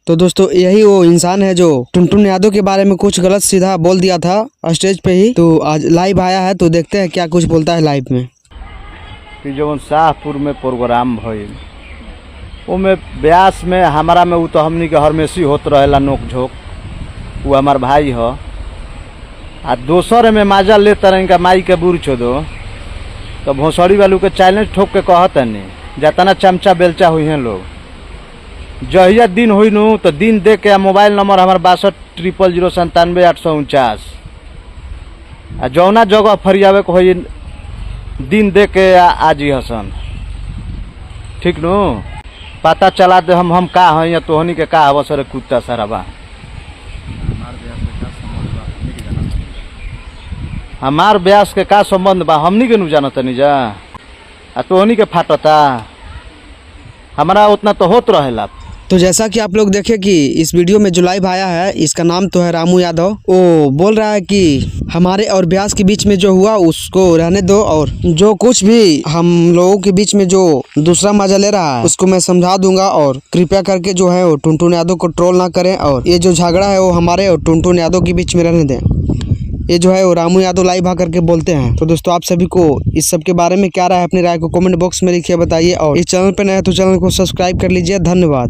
तो दोस्तों यही वो इंसान है जो टुनटुन यादव के बारे में कुछ गलत सीधा बोल दिया था स्टेज पे ही। तो आज लाइव आया है, तो देखते हैं क्या कुछ बोलता है लाइव में। कि जो शाहपुर में प्रोग्राम भइल ओमे ब्यास में हमारा में उ तो हमनी के हरमेशी होत रहेला नोक झोंक। वो हमार भाई ह आ दोसर में माजा ले तरह का माई के बूढ़ छोदो तो भोसड़ी वालू के चैलेंज ठोक के कहतनी जतना चमचा बेलचा हुई हैं लोग। जहिया दिन हुई नू तो दिन दे के मोबाइल नंबर हमार 6200097849। आ जौना जगह फरियावे को होई दिन दे के आजी हसन। ठीक नु पता चला दे हम का हैं या तोहनी के का अवसर कुत्ता सारा बा। हमार ब्यास के का संबंध बा हमनी के नु जानत नहीं जा। आ तोहनी के फाटता हमारा उतना तो होत रहेला। तो जैसा कि आप लोग देखे कि इस वीडियो में जो लाइव आया है इसका नाम तो है रामू यादव। वो बोल रहा है कि हमारे और ब्यास के बीच में जो हुआ उसको रहने दो, और जो कुछ भी हम लोगों के बीच में जो दूसरा मजा ले रहा है उसको मैं समझा दूंगा। और कृपया करके जो है वो टुनटुन यादव को ट्रोल ना करें, और ये जो झगड़ा है वो हमारे और टुनटुन यादव के बीच में रहने दें। ये जो है वो रामू यादव लाइव आकर के बोलते हैं। तो दोस्तों आप सभी को इस सब के बारे में क्या राय है, अपनी राय को कमेंट बॉक्स में लिखिए बताइए। और इस चैनल पर नए हैं तो चैनल को सब्सक्राइब कर लीजिए। धन्यवाद।